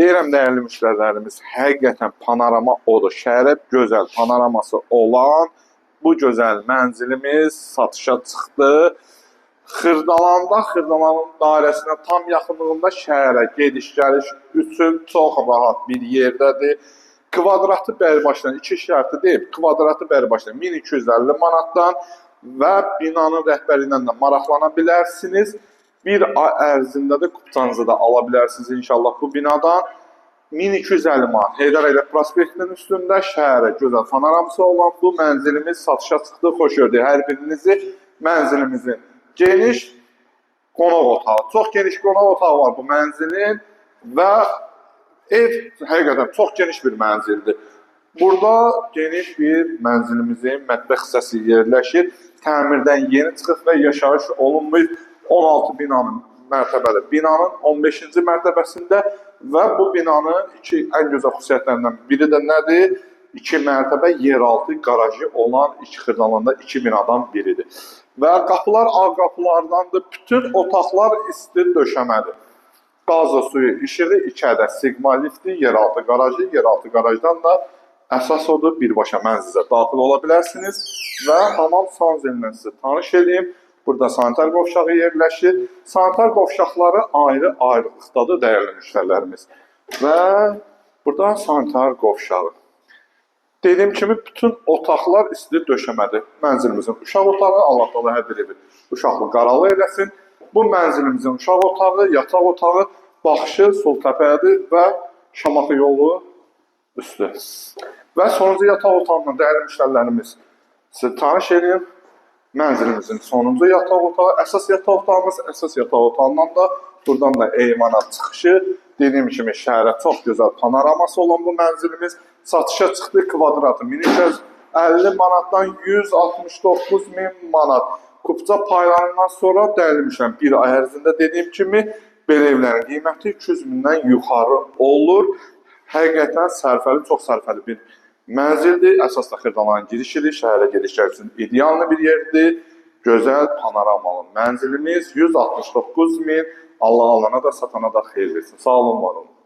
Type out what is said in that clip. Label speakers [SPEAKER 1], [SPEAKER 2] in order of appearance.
[SPEAKER 1] Deyirəm dəyərli müştərilərimiz, həqiqətən panorama odur. Şəhərə gözəl panoraması olan bu gözəl mənzilimiz satışa çıxdı. Xırdalanın dairəsinə tam yaxınlığında şəhərə gediş-gəliş üçün çox rahat bir yerdədir. Kvadratı bərbaşdan, iki şərti deyib, kvadratı bərbaşdan 1250 manatdan və binanın rəhbərindən də maraqlana bilərsiniz. Bir ay ərzində də kupçanızı da ala bilərsiniz inşallah bu binadan. 1250 manat Heydər Əliyev prospektinin üstündə şəhərə gözəl panoraması olan bu mənzilimiz satışa çıxdı. Xoş gördük hər birinizi. Mənzilimizin geniş qonaq otağı, çox geniş qonaq otağı var bu mənzilin və ev həqiqətən çox geniş bir mənzildir. Burada geniş bir mənzilimizin mətbəx hissəsi yerləşir. Təmirdən yeni çıxıb və yaşayış olunmuş 16 binanın mərtəbəli. Binanın 15-ci mərtəbəsində və bu binanın ən gözəl xüsusiyyətlərindən biri də nədir? 2 mərtəbə yeraltı qarajı olan Xırdalanda 2 binadan biridir. Və qapılar ağ qapılardandır. Bütün otaqlar isti döşəmədir. Qazı, suyu, işığı 2 ədəd Sigma lifti, yeraltı qarajı, yeraltı qarajdan da əsas odur, birbaşa mənzilə daxil ola bilərsiniz və hamam sanzelindən sizə tanış edeyim. Burada sanitar qovşağı yerləşir. Sanitar qovşaqları ayrı-ayrılıqdadır dəyərli müştərilərimiz. Və burada sanitar qovşağı. Dediyim kimi bütün otaqlar isti döşəmədir. Mənzilimizin uşaq otağı, Allah da hər biri uşaqlı qaralı eləsin. Bu mənzilimizin uşaq otağı, yataq otağı, baxışı sol təpədir və Şamaxı yolu üstü. Və sonuncu yataq otağından dəyərli müştərilərimiz sizə tanış edeyim. Mənzilimizin sonuncu yataq otağı, əsas yataq otağımız, əsas yataq otağından da buradan da eymana çıxışı. Dediyim kimi şəhərə çox gözəl panoraması olan bu mənzilimiz satışa çıxdı. Kvadratı 1250 manatdan 169 min manat. Kupça paylarından sonra dəyərlimişəm bir ay ərzində dediyim kimi belə evlərin qiyməti 200 mindən yuxarı olur. Həqiqətən sərfəli, çox sərfəli bir mənzildir. Əsas da Xırdalanın girişidir. Şəhərə gedişlər üçün ideallı bir yerdir. Gözəl panoramalı mənzilimiz 169 min. Allah alana da satana da xeyir versin. Sağ olun, var olun.